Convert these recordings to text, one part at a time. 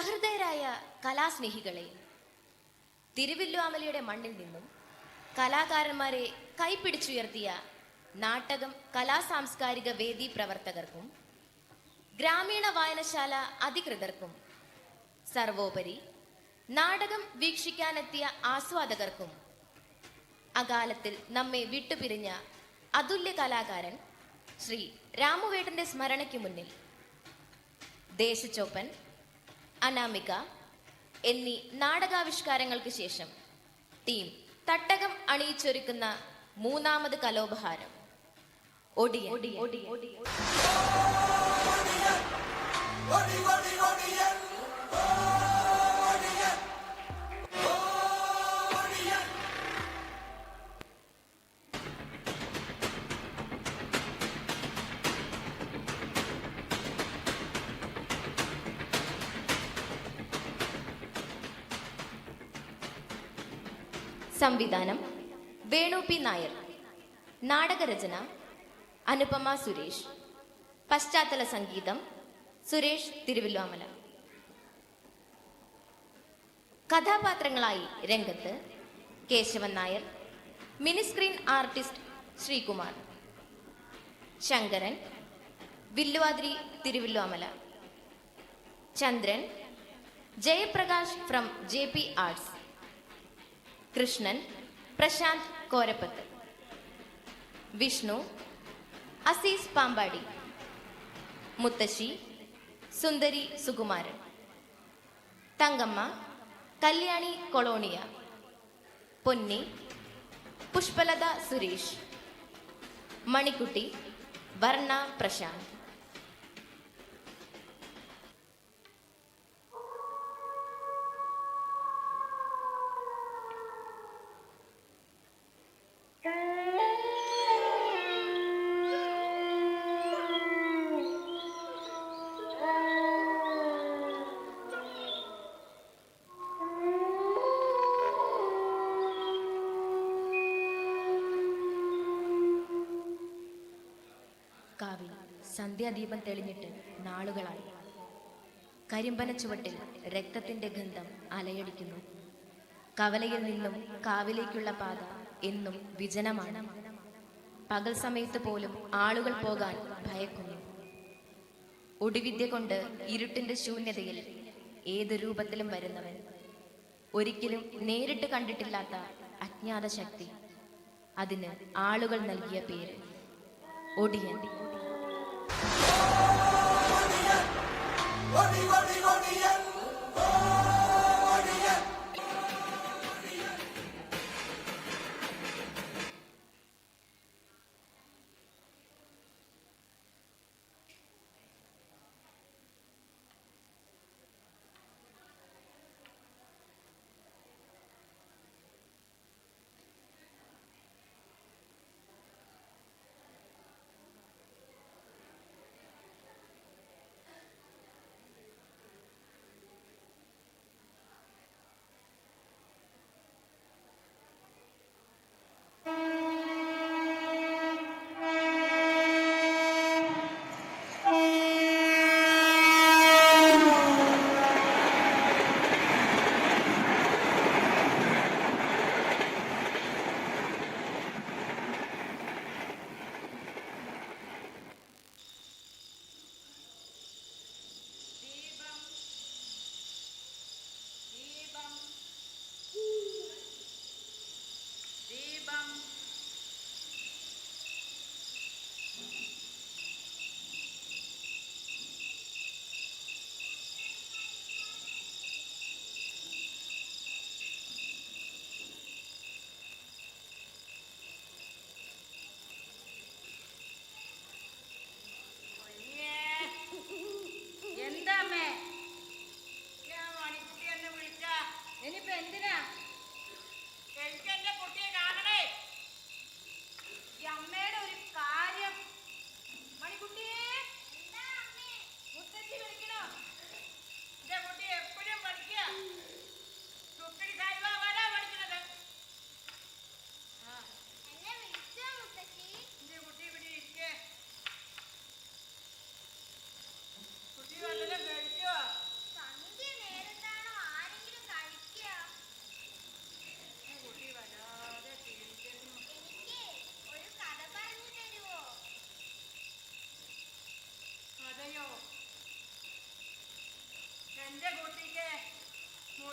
സഹൃദയരായ കലാസ്നേഹികളെ, തിരുവല്ലുവാമലയുടെ മണ്ണിൽ നിന്നും കലാകാരന്മാരെ കൈപ്പിടിച്ചുയർത്തിയ നാടകം കലാസാംസ്കാരിക വേദി പ്രവർത്തകർക്കും ഗ്രാമീണ വായനശാല അധികൃതർക്കും സർവോപരി നാടകം വീക്ഷിക്കാനെത്തിയ ആസ്വാദകർക്കും അകാലത്തിൽ നമ്മെ വിട്ടുപിരിഞ്ഞ അതുല്യ കലാകാരൻ ശ്രീ രാമുവേട്ടന്റെ സ്മരണയ്ക്ക് മുന്നിൽ ദേശച്ചോപ്പൻ, അനാമിക എന്നീ നാടകാവിഷ്കാരങ്ങൾക്ക് ശേഷം ടീം തട്ടകം അണിയിച്ചൊരുക്കുന്ന മൂന്നാമത് കലോപഹാരം ഒടിയൻ. സംവിധാനം വേണു പി നായർ. നാടകരചന അനുപമ സുരേഷ്. പശ്ചാത്തല സംഗീതം സുരേഷ് തിരുവല്ലുവാമല. കഥാപാത്രങ്ങളായി രംഗത്ത് Keshavan Nair, miniscreen artist Sreekumar, Sankaran Villuvathiri Thiruvilwamala, Chandran Jayaprakash from JP arts, Krishnan Prashanth Korappath, Vishnu Azeez Pampady, മുത്തശ്ശി സുന്ദരി സുകുമാരൻ, തങ്കമ്മ കല്യാണി കൊളോണിയ, പൊന്നി പുഷ്പലത സുരേഷ്, മണിക്കുട്ടി വർണ്ണ പ്രശാന്ത്. കാവിൽ സന്ധ്യാദീപം തെളിഞ്ഞിട്ട് നാളുകളായി. കരിമ്പന ചുവട്ടിൽ രക്തത്തിന്റെ ഗന്ധം അലയടിക്കുന്നു. കവലയിൽ നിന്നും കാവിലേക്കുള്ള പാത എന്നും വിജനമാണ്. പകൽ സമയത്ത് പോലും ആളുകൾ പോകാൻ ഭയക്കുന്നു. ഒടിവിദ്യ കൊണ്ട് ഇരുട്ടിന്റെ ശൂന്യതയിൽ ഏത് രൂപത്തിലും വരുന്നവൻ, ഒരിക്കലും നേരിട്ട് കണ്ടിട്ടില്ലാത്ത അജ്ഞാത ശക്തി. അതിന് ആളുകൾ നൽകിയ പേര് ഒടിയൻ.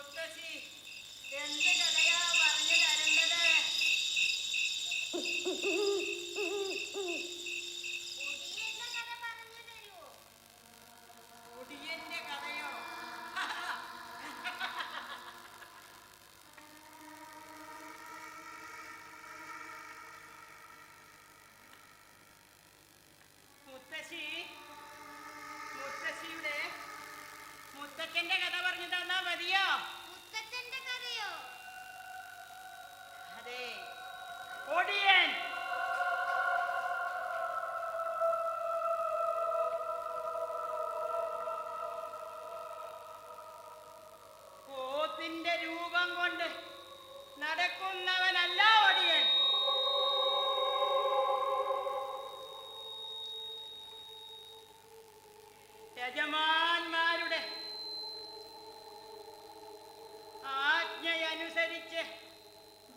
മുത്തശ്ശി എന്ത് കഥയാ പറഞ്ഞു തരേണ്ടത്? ഒടിയന്റെ കഥയോ? മുത്തശ്ശിയുടെ മുത്തച്ഛന്റെ കഥ പറഞ്ഞു തന്നാ മതിയോ? മുത്തച്ഛന്റെ കഥയോ? അതെ, ഒടിയൻ. പോത്തിന്റെ രൂപം കൊണ്ട് നടക്കുന്നവനല്ല ഒടിയൻ. യജമാന്മാരുടെ ആജ്ഞയനുസരിച്ച്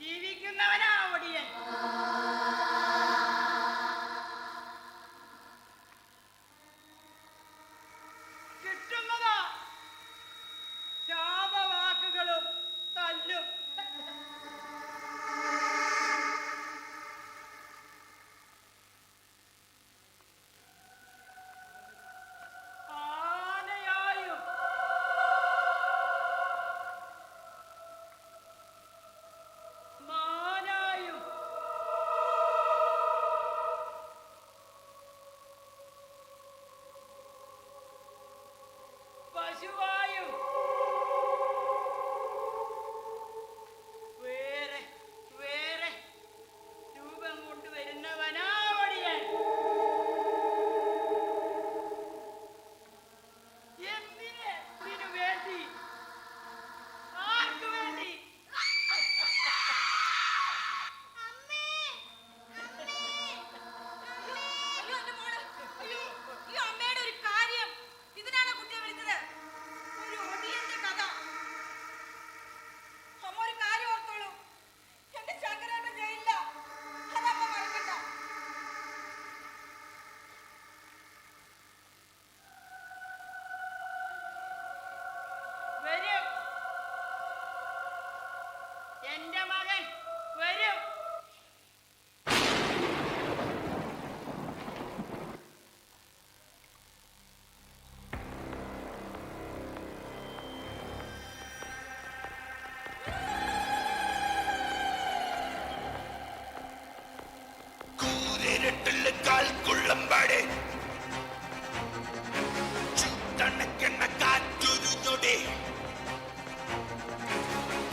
ജീവിക്കുന്നവനാ ഒടിയൻ. കിട്ടുന്നതാ ശാപവാക്കുകളും തല്ലും. ആനയായും മാനായും പശുവായും വേറെ വേറെ രൂപം കൊണ്ടുവരുന്നവനാ ഒടിയൻ. എന്തിനു വേണ്ടി? ആർക്കു വേണ്ടി? അമ്മേ, അമ്മേ, അമ്മേ. അയ്യോ എന്റെ മോള്, അയ്യോ ഈ അമ്മയുടെ ഒരു കാര്യം, ഇതിനാണ് കുട്ടിയെ വിളിച്ചത്. ഒരു ഒടിയന്റെ കഥ. അമ്മ ഒരു കാര്യം ഓർത്തോളൂ, എന്റെ ശങ്കരേട്ടൻ ജയിലില്ല, അതമ്മ മറക്കണ്ട. വരും, എന്റെ മകൻ വരും. കൂരിരുട്ടില് കാൽക്കുള്ളമ്പാടെ ചുട്ടണക്കെണ്ണ കാറ്റുരുഞ്ഞൊടെ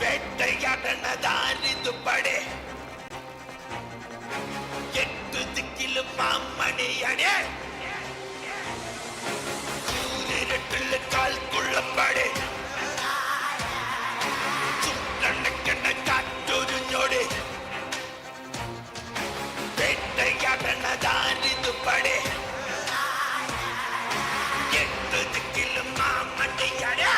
വേട്ടയാടണതാരിതുപടെ എട്ടു ദിക്കിലും മാമണിയണേ. കൂരിരുട്ടില് കാൽക്കുള്ളമ്പാടെ ചുട്ടണക്കെണ്ണ കാറ്റുരുഞ്ഞൊടെ വേട്ടയാടണതാരിതുപടെ എട്ടു ദിക്കിലും മാമണിയണേ.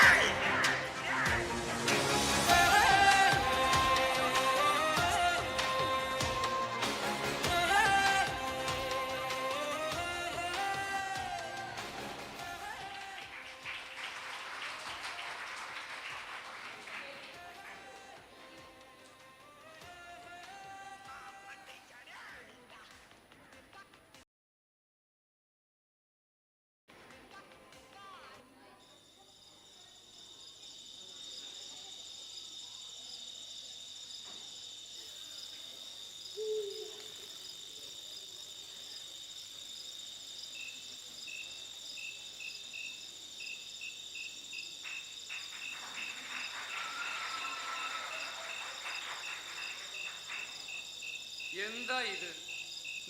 എന്താ ഇത്?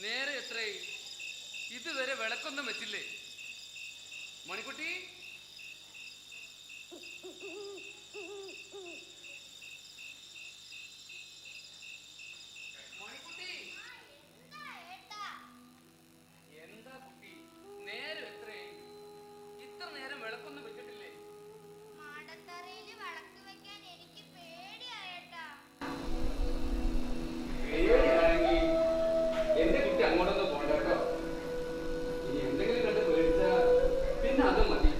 നേരെ എത്രയായി? ഇതുവരെ വിളക്കൊന്നും വെച്ചില്ലേ? മണിക്കുട്ടി, മണിക്കുട്ടി, എന്താ കുട്ടി? നേരെ എത്രയായി? ഇത്ര നേരം വിളക്കൊന്നും വെച്ചിട്ടില്ലേ? മാടത്തറയില് വിളക്ക് വെക്കാൻ എനിക്ക് പേടിയായേട്ടാ. എന്റെ കുട്ടി അങ്ങോട്ടൊന്നും പോണ്ട കേട്ടോ. ഇനി എന്തെങ്കിലും കണ്ട് പേടിച്ചാ പിന്നെ അതും മതി.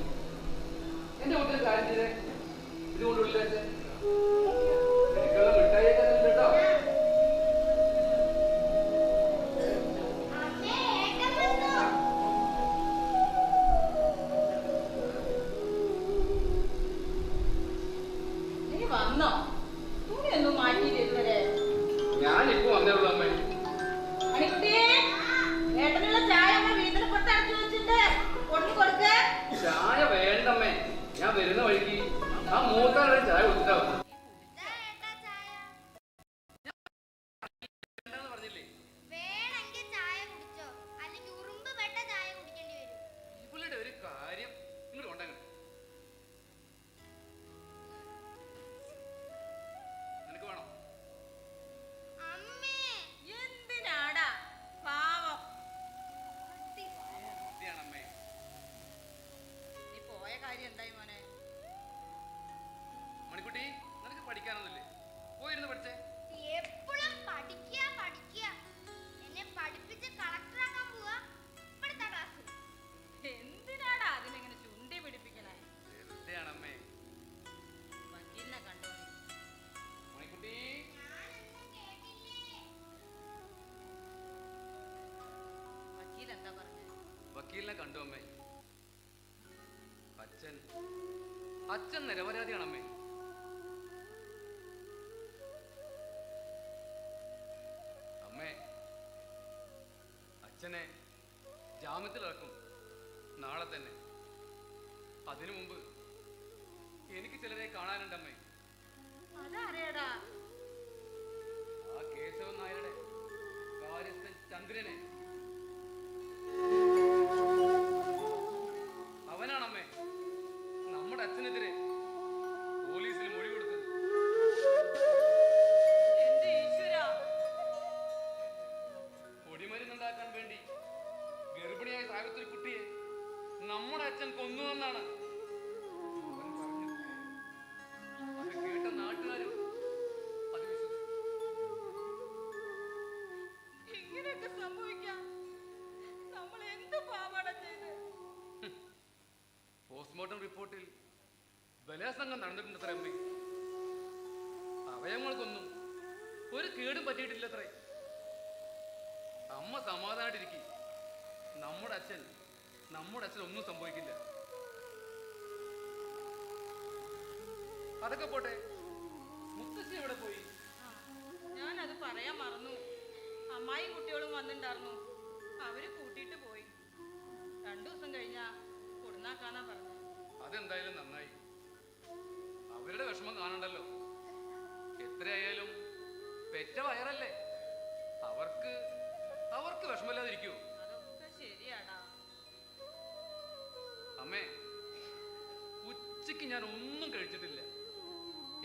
എന്റെ കുട്ടി കാര്യം ചെയ്തേ, വന്നോ? തുണിയൊന്നും മാറ്റിയില്ല ഇതുവരെ. ഞാനിപ്പോ വന്നേ ഉള്ളൂ അമ്മേ. മണിക്കുട്ടിയെ, ഏട്ടനുള്ള ചായ അമ്മ വീട്ടിന് പുറത്ത് അടച്ചു വെച്ചിട്ട് കൊണ്ടു കൊടുക്ക്. ചായ വേണ്ടമ്മേ, ഞാൻ വരുന്ന വഴിക്ക് ആ മൂത്താളെ ചായ കൊടുത്തിട്ടാ വന്നത്. ദാ ഏട്ടാ ചായ. എന്താന്ന് പറഞ്ഞില്ലേ? വേണമെങ്കിൽ ചായ കുടിച്ചോ, അല്ലെങ്കിൽ ഉറുമ്പ് വെട്ട ചായ കുടിക്കേണ്ടി വരും. ഇവളുടെ ഒരു കാര്യം ഇങ്ങോട്ട് കൊണ്ടങ്ങനെ. നിനക്ക് വേണോ? അമ്മേ, എന്തിനാടാ പാവം? ഇതാണമ്മേ. നീ പോയ കാര്യം എന്തായി മോനെ? മണിക്കുട്ടി, നിനക്ക് പഠിക്കാനൊന്നുമില്ലേ? പോയിരുന്നു പഠിച്ചേ. എപ്പോഴും പഠിക്കുക പഠിക്കുക. എന്നെ പഠിപ്പിച്ച് കളക്ടറാക്കാൻ പോവാ ഇവിടുത്തെ ക്ലാസ്. എന്തിനാടാ അതിനെങ്ങനെ ചുണ്ടി പിടിപ്പിക്കണേ? വെറുതെയാണമ്മേ. വക്കീലിനെ കണ്ടോ നീ? മണിക്കുട്ടി, ഞാനൊന്നും കേട്ടില്ലേ. വക്കീൽ എന്താ പറഞ്ഞേ? വക്കീലിനെ കണ്ടു അമ്മേ. അച്ഛൻ നിരപരാധിയാണമ്മേ. അമ്മേ, അച്ഛനെ ജാമ്യത്തിലിറക്കും നാളെ തന്നെ. അതിനു മുമ്പ് എനിക്ക് ചിലരെ കാണാനുണ്ടമ്മേ. അതറിയടാ. ആ കേശവൻ നായരുടെ കാര്യസ്ഥൻ ചന്ദ്രനെ. അവനാണമ്മേ നമ്മുടെ അച്ഛനെതിരെ പോലീസിൽ മൊഴി കൊടുത്തത്. എന്റെ ഈശ്വരാ, പൊടിമരുന്നുണ്ടാക്കാൻ വേണ്ടി ഗർഭിണിയായ സാവിത്രി കുട്ടിയെ നമ്മുടെ അച്ഛൻ കൊന്നുവെന്നാണ് അവൻ പറഞ്ഞത്. അത് കേട്ട നാട്ടുകാരും അത് വിശ്വസിച്ചു. ഇങ്ങനെയൊക്കെ സംഭവിക്കാം? നമ്മൾ എന്ത് പാവാട ചെയ്ത്? പോസ്റ്റ്മോർട്ടം റിപ്പോർട്ടിൽ ബലാത്സംഗം നടന്നിട്ടുണ്ടത്രേ അമ്മേ. അവയവങ്ങൾക്കൊന്നും ഒരു കേടും പറ്റിയിട്ടില്ലത്രേ. അമ്മ സമാധാനായിട്ടിരിക്കും. നമ്മുടെ അച്ഛൻ ഒന്നും സംഭവിക്കില്ല. അതൊക്കെ പോട്ടെ, മുത്തശ്ശി എവിടെ പോയി? ഞാനത് പറയാൻ മറന്നു. അമ്മായിയും കുട്ടികളും വന്നിട്ടുണ്ടായിരുന്നു. അവര് കൂട്ടിയിട്ട് പോയി. 2 ദിവസം കഴിഞ്ഞാ കൊടുന്നാക്കാന്നാ പറഞ്ഞു. അതെന്തായാലും നന്നായി. അവരുടെ വിഷമം കാണണ്ടല്ലോ. എത്രയായാലും പെറ്റ വയറല്ലേ. അവർക്ക് വിഷമമില്ലാതിരിക്കുവോ? അതൊക്കെ ശരിയാടാ. അമ്മേ, ഉച്ചയ്ക്ക് ഞാൻ ഒന്നും കഴിച്ചിട്ടില്ല.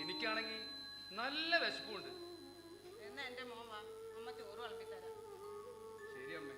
എനിക്കാണെങ്കിൽ നല്ല വിശപ്പുണ്ട്. എന്നാ എന്റെ മോൻ വാ, അമ്മ ചോറ് വിളമ്പി തരാം. ശരി അമ്മേ.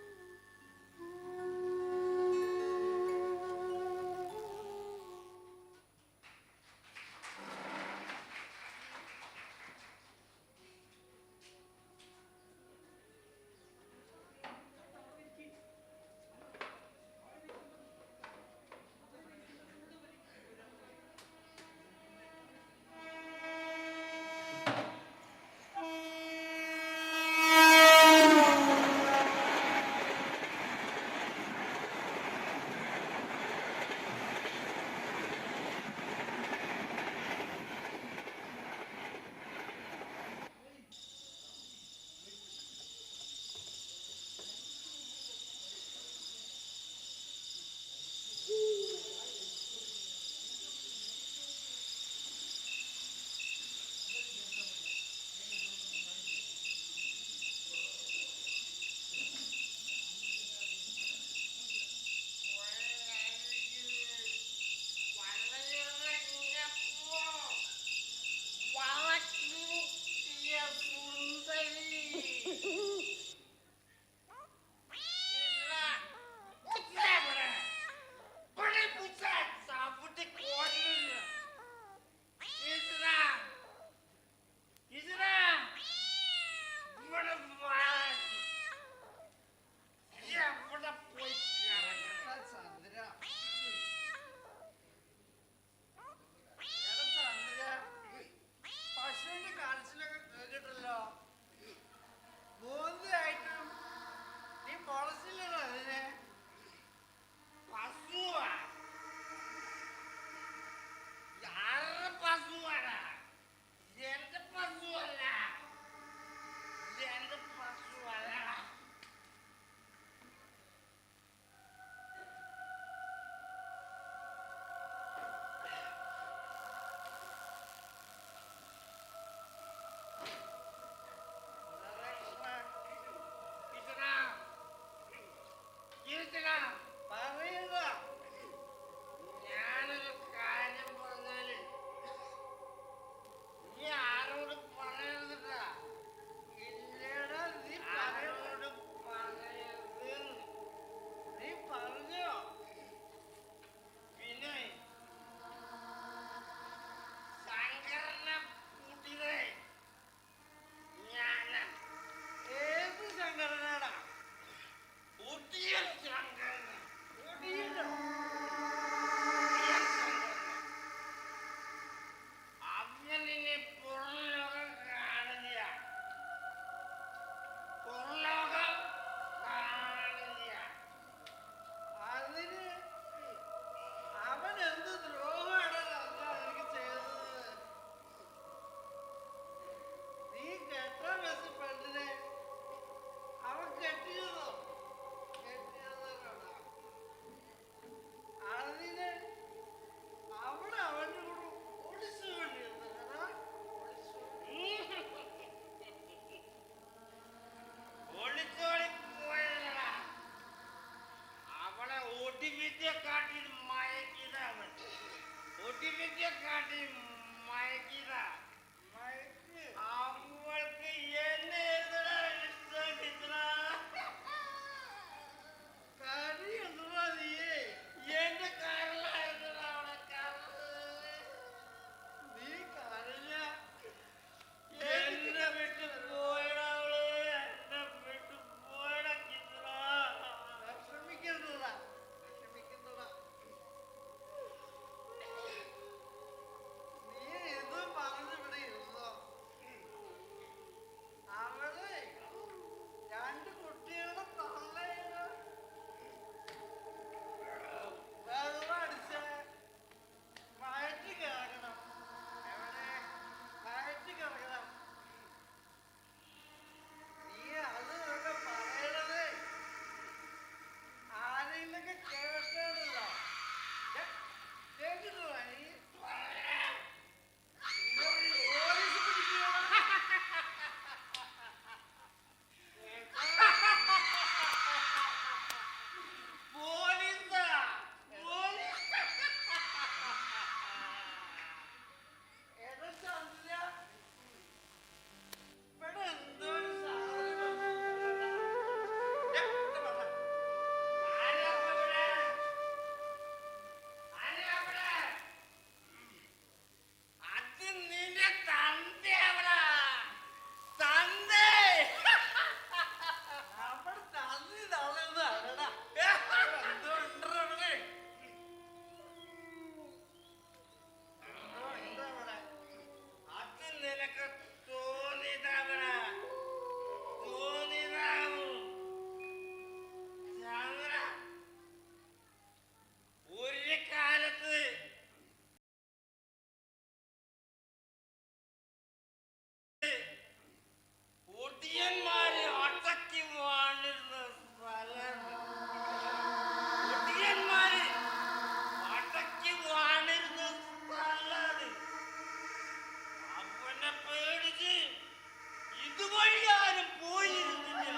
ഇതുവഴി ആരും പോയിരുന്നില്ല.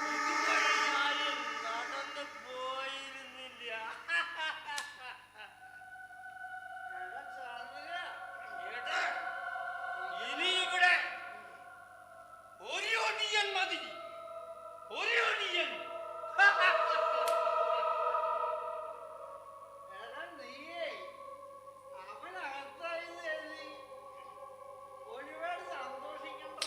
ഇതുവഴി ആരും നടന്നു പോയിരുന്നില്ല. എടാ ചന്ദ്ര, എടാ, ഇനി ഇവിടെ ഒരു ഒടിയൻ മതി. ഒരു ഒടിയൻ. എടാ നീയേ അവനകത്തായത് എഴുതി ഒരുപാട് സന്തോഷിക്കണ്ട.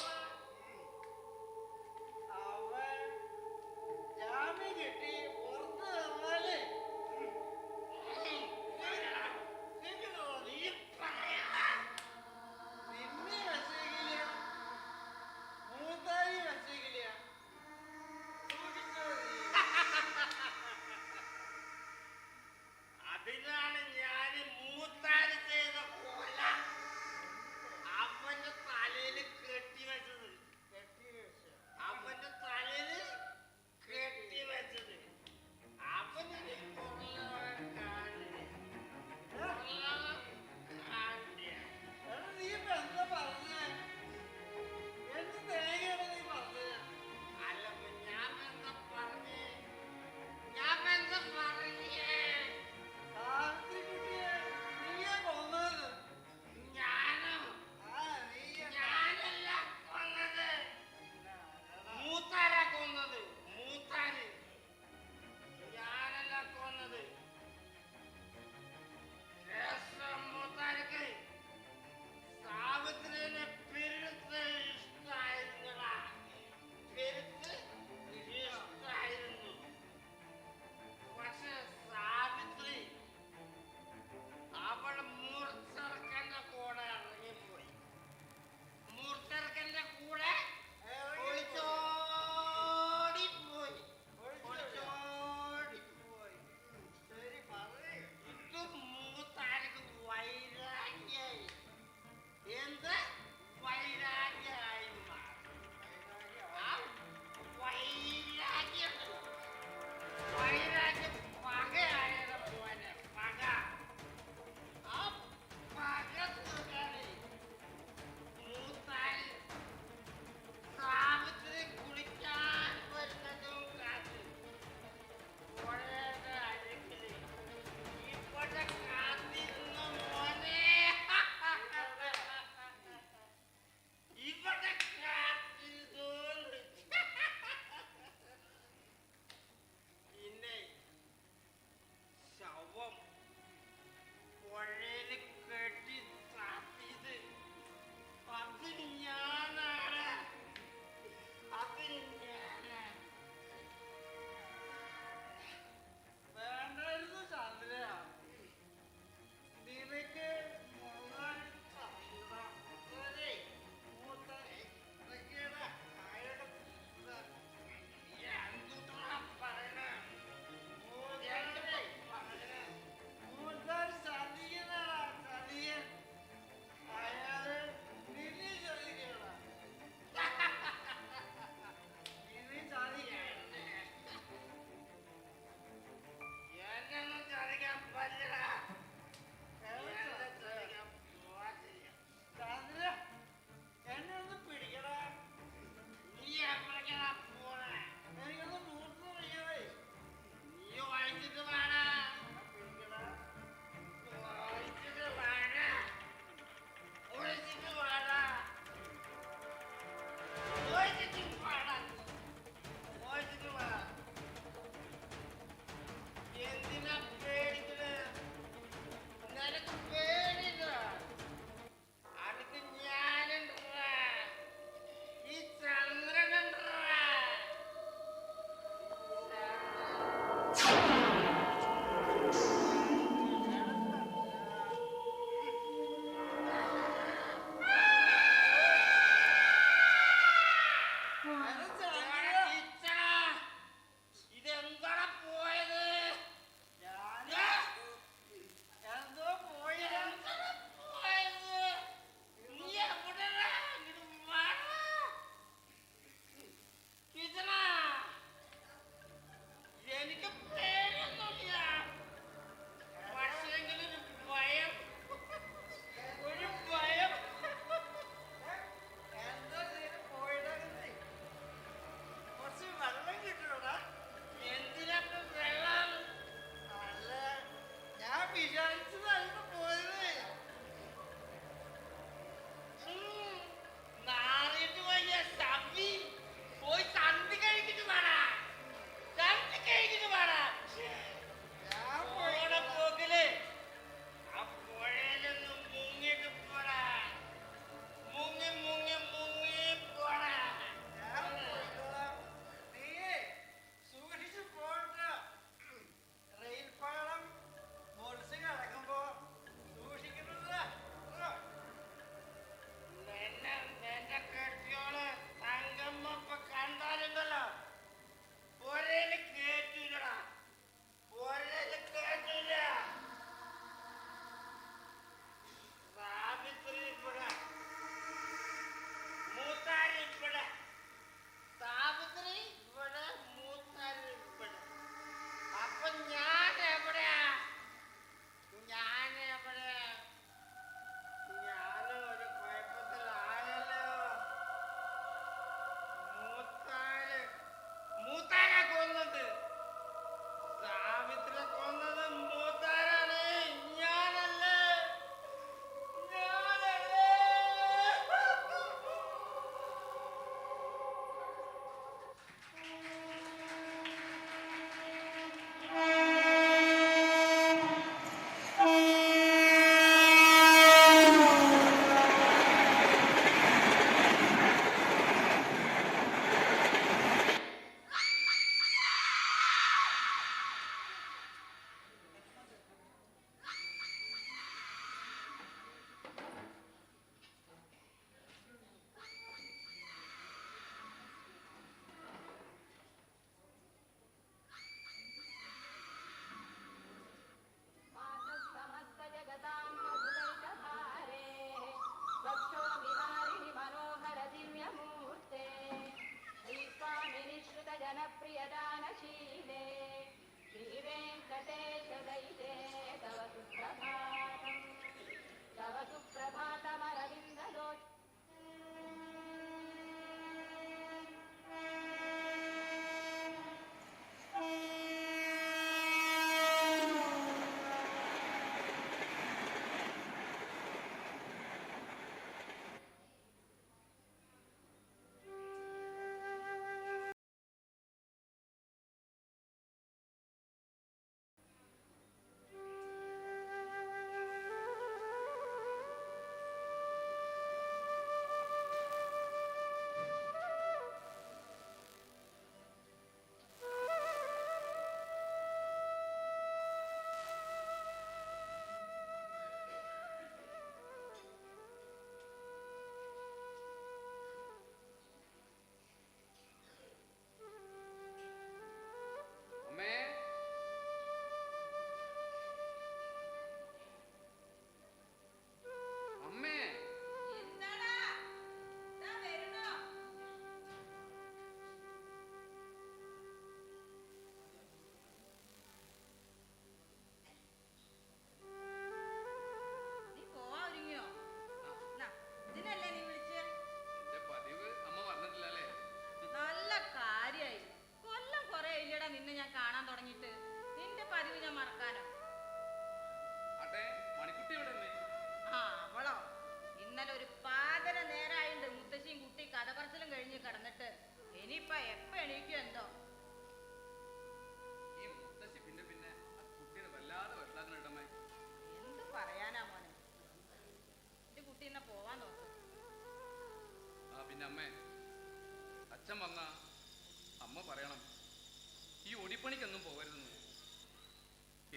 കൂലിപ്പണിക്കൊന്നും പോകരുതെന്ന്.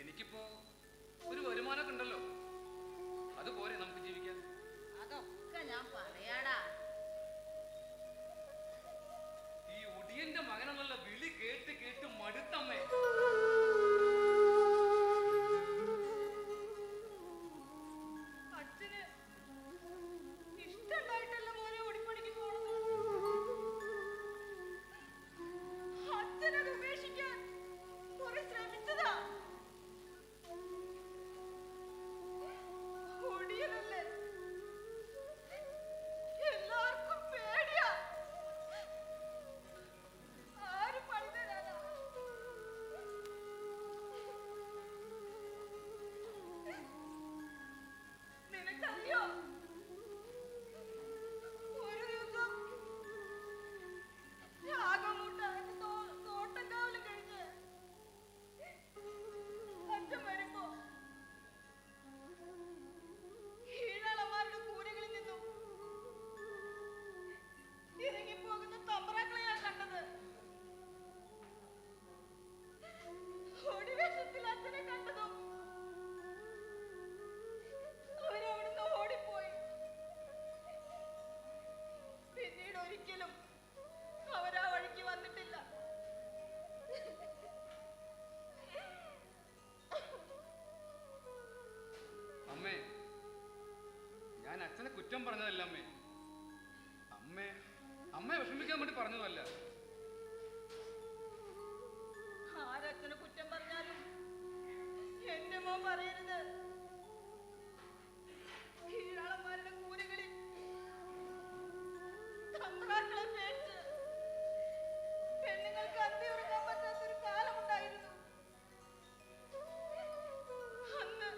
എനിക്കിപ്പോ ഒരു വരുമാനമൊക്കെ ഉണ്ടല്ലോ, അതുപോലെ നമുക്ക് ജീവിക്കാൻ. അതൊക്കെ ഞാൻ പറയാടാ. ഈ ഒടിയന്റെ മകനെന്നുള്ള വിളി കേട്ട് കേട്ട് മടുത്തമ്മേ. അച്ഛന് ഇഷ്ടണ്ടായിട്ടല്ല മോനെ ഓടിപ്പണിക്ക് പോണത്. അച്ഛനത് ഉപേക്ഷിക്കാൻ കുറെ ശ്രമിച്ചതാ. ഒടിയനല്ലേ, എല്ലാവർക്കും പേടിയാ. ആര് പണി തരാനാ? നിനക്കറിയോ, ഒരു ദിവസം രാഗമൂട്ടായിട്ട് തോട്ടം കാവലും കഴിഞ്ഞ് അച്ഛൻ വരുമ്പോ കീഴളന്മാരുടെ കൂരകളിൽ നിന്നും ഇറങ്ങിപ്പോകുന്ന തമ്പ്രാക്കളെയാ കണ്ടത്. ഒടിവേഷത്തിൽ അച്ഛനെ കണ്ടതും അവരവിടുന്ന് ഓടിപ്പോയി. പിന്നീട് ഒരിക്കലും അവരാ വഴിക്ക് വന്നിട്ടില്ല. അമ്മേ, ഞാൻ അച്ഛനെ കുറ്റം പറഞ്ഞതല്ല അമ്മേ. അമ്മയെ വിഷമിക്കാൻ വേണ്ടി പറഞ്ഞതല്ല. ആരച്ഛനെ കുറ്റം പറഞ്ഞാലും എന്റെ മോൻ പറയരുത്. കീഴാളന്മാരുടെ കൂരകളിൽ തമ്പ്രാക്കളെ പേടിച്ച് പെണ്ണുങ്ങൾക്ക് അന്തി ഉറങ്ങാൻ പറ്റാത്തൊരു കാലമുണ്ടായിരുന്നു. അന്ന്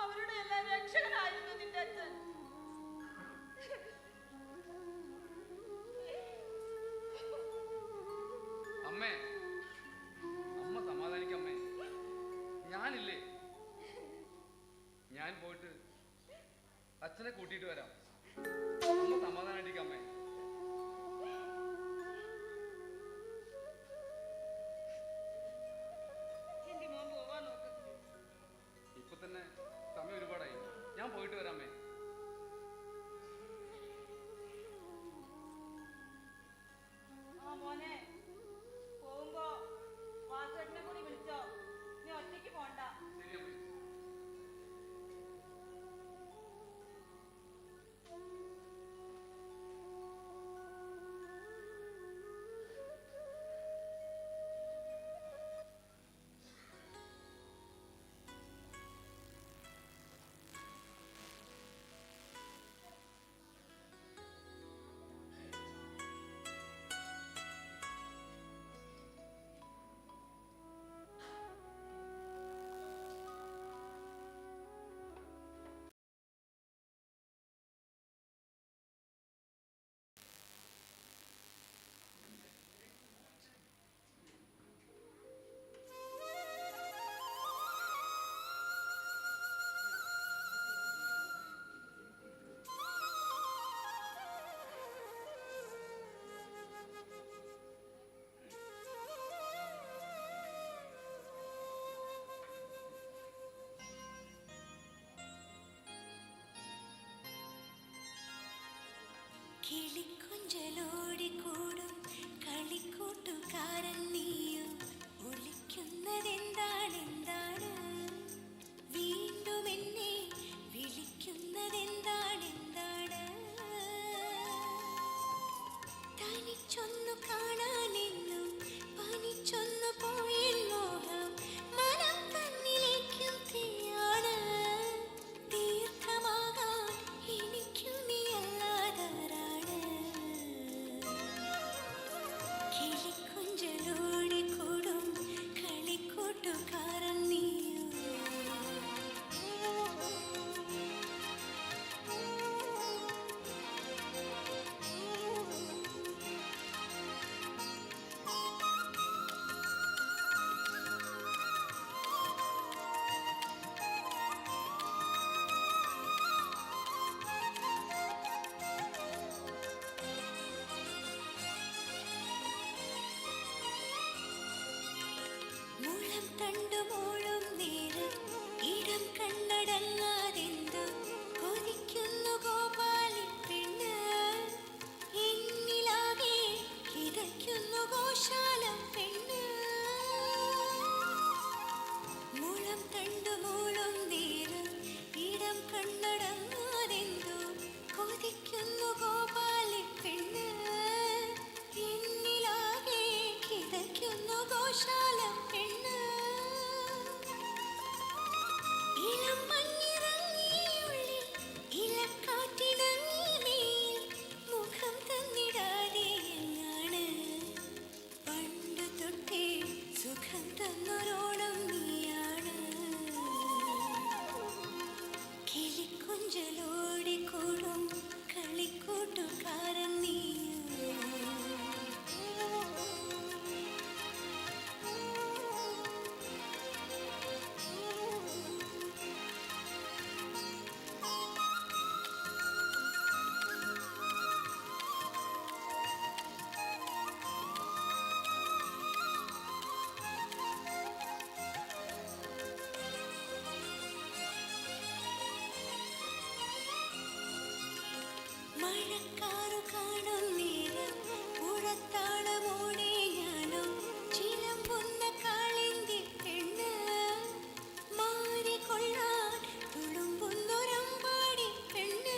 അവരുടെ എല്ലാം രക്ഷകനായിരുന്നു നിന്റെ അച്ഛൻ. അമ്മേ, അമ്മ സമാധാനിക്കമ്മേ. ഞാനില്ലേ, ഞാൻ പോയിട്ട് അച്ഛനെ കൂട്ടിയിട്ട് വരാം. അമ്മ സമാധാനായിട്ടിരിക്കമ്മേ. എന്റെ മോൻ പോവാൻ നോക്ക്. ഇപ്പൊ തന്നെ സമയം ഒരുപാടായി. ഞാൻ പോയിട്ട് വരാമേ. ആ മോനെ, പോകുമ്പോ വാസുവേട്ടനെ കൂടി വിളിച്ചോ. നീ ഒറ്റയ്ക്ക് പോണ്ട. ശരി അമ്മേ. കിളിക്കൊഞ്ചലോടിക്കൂടും കളിക്കൂട്ടുകാരൻ നീയും ഒളിക്കുന്നതെന്താണ്? വീണ്ടും എന്നെ വിളിക്കുന്നതെന്താണ്? തനിച്ചൊന്നു കാണാനെന്നും പനിച്ചൊന്നു പോയി മോഹം മനം തന്നിലേക്കും തീയാണ്. തീർത്ഥമാകാൻ എനിക്കു നീ അല്ലാതാരാണ്? കിളിക്കൊഞ്ചലോടിക്കൂടും കളിക്കൂട്ടുകാരൻ നീയും തണ്ടുമോളും നേരം ഇടം കണ്ണടങ്ങാതെന്തു കൊതിക്കുന്നു ഗോപാലി പെണ്ണ്. എന്നിലാകെ കിതയ്ക്കുന്നു ഗോശാലം പെണ്ണ്. മുളം തണ്ടുമോളും നേരം ഇടം കണ്ണടങ്ങാതെന്തു കൊതിക്കുന്നു ഗോപാലി പെണ്ണ്. എന്നിലാകെ കിതയ്ക്കുന്നു ഗോശാലം പെണ്ണ്. ഇളം മഞ്ഞിറങ്ങിയുള്ളിൽ ഇലക്കാറ്റിണങ്ങി മേൽ മുഖം തന്നിടാതെ എന്നാണ് പണ്ടു തൊട്ടേ സുഖം തന്നൊരോളം നീയാണ്. കിളിക്കൊഞ്ചലോടെ കൂടും കളിക്കൂട്ടുകാരൻ നീയാണ്. മഴക്കാറു കാണും നേരം പുഴത്താളമോടെ ഞാനും ചിലമ്പുന്ന കാളിന്തി പെണ്ണ്. മാറിക്കൊള്ളാൻ തുളുമ്പുന്നൊരമ്പാടി പെണ്ണ്.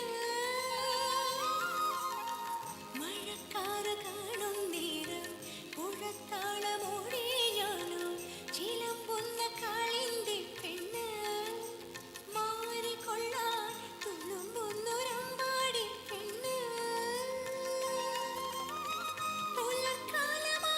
മഴക്കാറ് കാണും നേരം പുഴത്താളമോടെ ഞാനും ചിലമ്പുന്ന കാളിന്തി പെണ്ണ്. മാറിക്കൊള്ളാൻ തുളുമ്പുന്നൊരമ്പാടി പെണ്ണ്. പുലർക്കാലമാ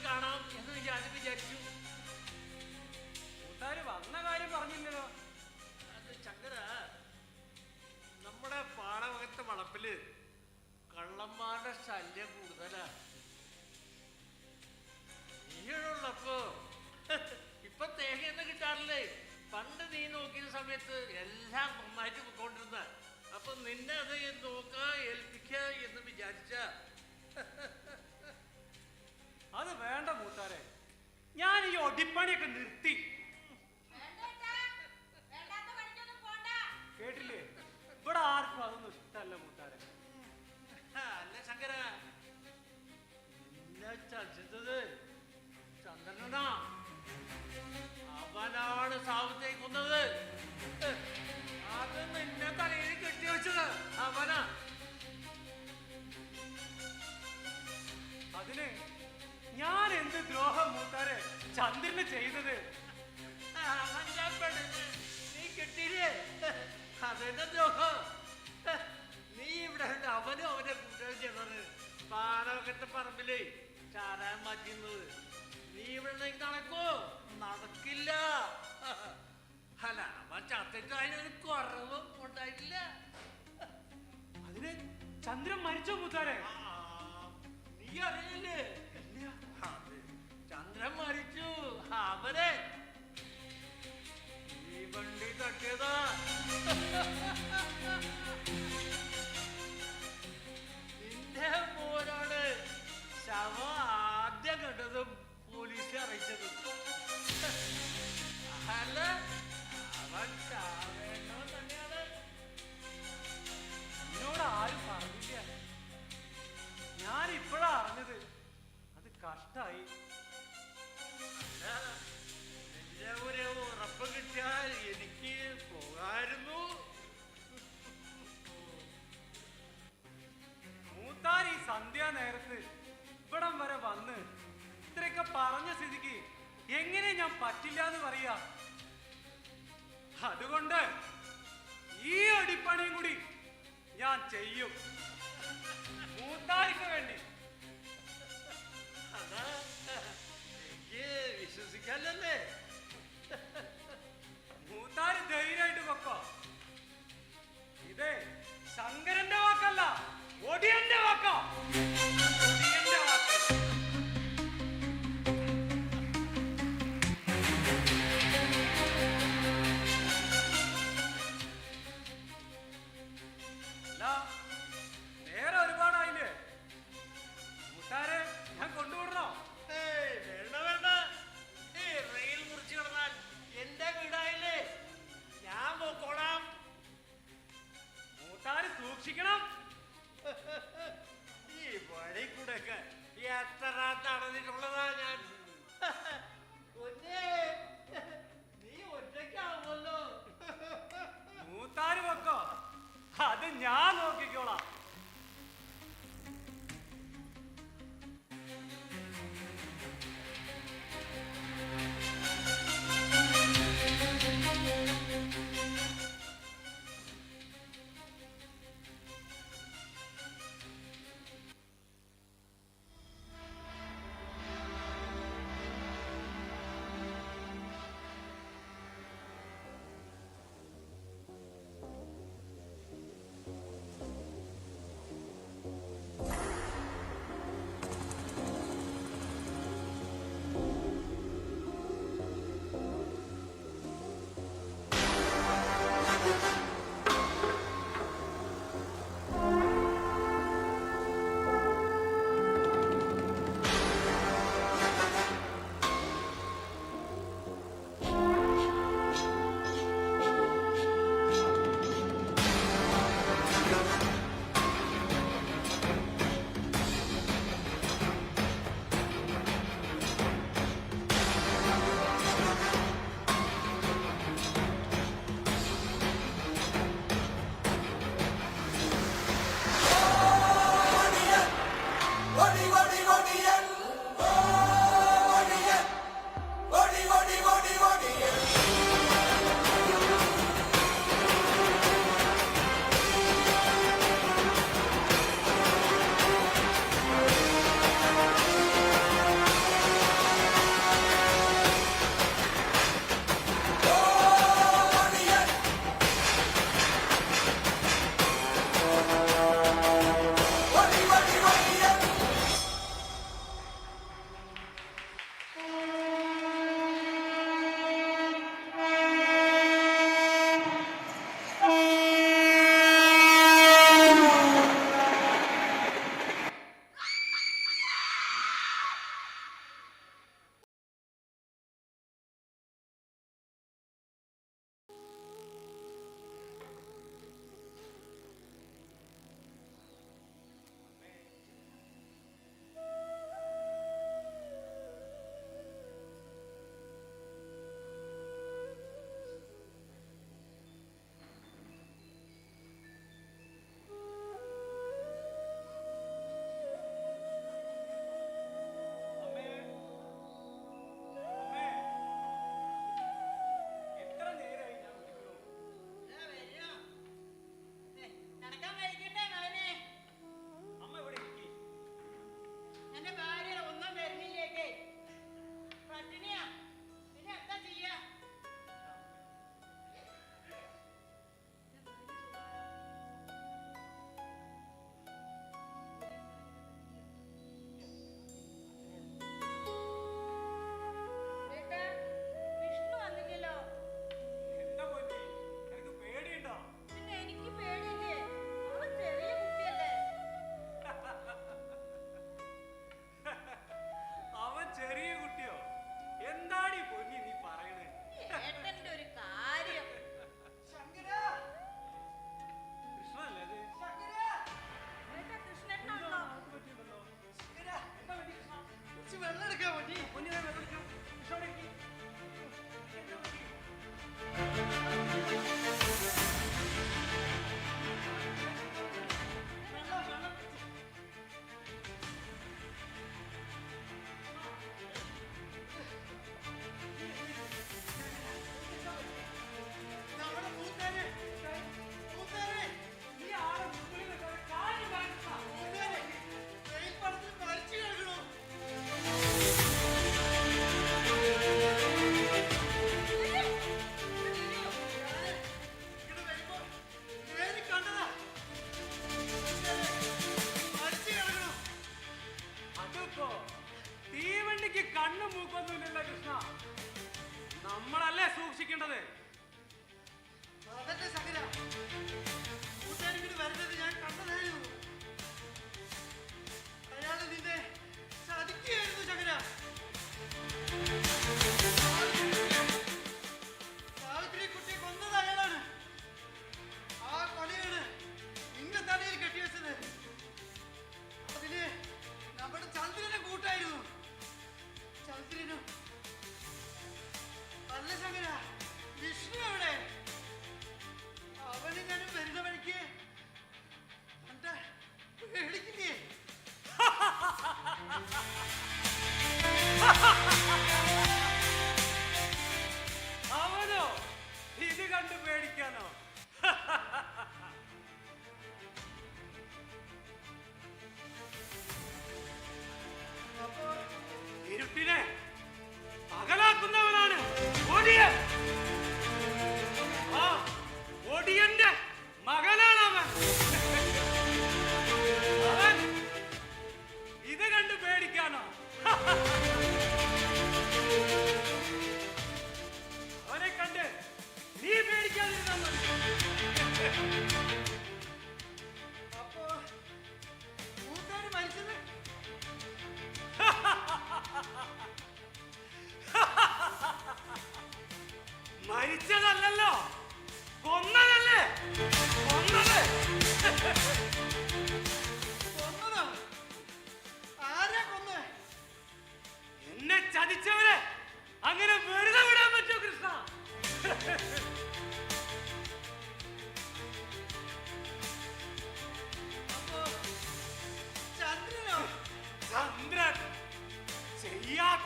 കാണാം എന്ന് ഞാൻ വിചാരിച്ചു. കൂട്ടുകാര് വന്ന കാര്യം പറഞ്ഞില്ലല്ലോ. അത് ചങ്കര, നമ്മുടെ പാടവകത്തെ വളപ്പില് കള്ളന്മാരുടെ ശല്യം കൂടുതലാ. നീയുള്ളപ്പോ ഇപ്പൊ തേങ്ങയൊന്നും കിട്ടാറില്ലേ? പണ്ട് നീ നോക്കിയ സമയത്ത് എല്ലാം നന്നായിട്ട് പോയിക്കൊണ്ടിരുന്ന. അപ്പൊ നിന്നെ അത് നോക്കാ ഏൽപ്പിക്ക എന്ന് വിചാരിച്ച. അത് വേണ്ട മൂത്താരെ, ഞാൻ ഈ ഒടിപ്പണിയൊക്കെ നിർത്തി. വേണ്ടേട്ടാ, വേണ്ടാത്ത പണിക്കൊന്നും പോണ്ട. കേട്ടില്ലേ, ഇവിടെ ആർക്കും അതൊന്നും ഇഷ്ടമല്ല മൂത്താരെ. അല്ല ശങ്കര, നിന്നെ ചതിച്ചത് ചന്ദ്രനാ. അവനാണ് സാവത്തെ കൊന്നത്. അത് നിന്നെ തലയിൽ കെട്ടിവെച്ചത് അവനാ. അതിന് ഞാൻ എന്ത് ദ്രോഹം മൂത്താരെ ചന്ദ്രന് ചെയ്തത്? അവന്റെ പെണ്ണിന് നീ കിട്ടിയില്ലേ? അതെന്നെ ദ്രോഹം. നീ ഇവിടെ അവനും അവന്റെ കൂട്ടുകാരും ചേർന്നത് പാടവക്കത്തെ പറമ്പിലേ ചാരാൻ മാറ്റുന്നത്. നീ ഇവിടെ നടക്കോ? നടക്കില്ല. അല്ല, അവൻ ചത്തിട്ട് അതിനൊരു കുറവും ഉണ്ടായിട്ടില്ല. അതിന് ചന്ദ്രൻ മരിച്ചോ മൂത്താരെ? നീ അറിയില്ലേ? അത് ചന്ദ്രൻ മരിച്ചു. അവനെ ഈ വണ്ടി തട്ടിയതാ. നിന്റെ മോനാണ് ശവം ആദ്യം കണ്ടതും പോലീസ് അറിയിച്ചതും. അല്ല, അവൻ ചാവേണ്ടവൻ തന്നെയാണ്. എന്നോട് ആരും പറഞ്ഞില്ല. ഞാൻ ഇപ്പോഴാ അറിഞ്ഞത്. അത് കഷ്ടായി. നിന്റെ ഒരു ഉറപ്പ് കിട്ടിയാൽ എനിക്ക് പോകായിരുന്നു. മൂത്താർ ഈ സന്ധ്യാ നേരത്ത് ഇവിടം വരെ വന്ന് ഇത്രയൊക്കെ പറഞ്ഞ സ്ഥിതിക്ക് എങ്ങനെ ഞാൻ പറ്റില്ല എന്ന് പറയാ? അതുകൊണ്ട് ഈ അടിപ്പണിയും കൂടി ഞാൻ ചെയ്യും, മൂത്താർക്ക് വേണ്ടി. അതാ എനിക്ക് വിശ്വസിക്കാനല്ലേ? മൂത്താര് ധൈര്യമായിട്ട് വെക്കോ. ഇതേ ശങ്കരന്റെ വാക്കല്ല, ഒടിയന്റെ വാക്കോ. ഒടിയന്റെ വാക്ക്. അല്ല, നേരെ ഒരുപാടായില്ലേ മൂത്താരെ? ഞാൻ കൊണ്ടുവിടണോ? ഏയ്, വേണ്ട വേണ്ട. ഈ റെയിൽ മുറിച്ച് കിടന്നാൽ എന്റെ വീടായില്ലേ, ഞാൻ പോക്കോളാം. മൂത്താര് സൂക്ഷിക്കണം. ഈ വഴി കൂടെയൊക്കെ എത്ര നടന്നിട്ടുള്ളതാ ഞാൻ. കുഞ്ഞേ, നീ ഒറ്റയ്ക്കാവുമല്ലോ. മൂത്താര് വെക്കോ, അത് ഞാൻ നോക്കിക്കോളാം.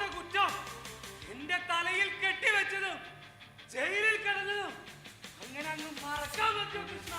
ചെയ്യാത്ത കുറ്റം എന്റെ തലയിൽ കെട്ടിവെച്ചതും ജയിലിൽ കിടന്നതും അങ്ങനെ അങ്ങ് മറക്കാൻ പറ്റുമോ കൃഷ്ണ?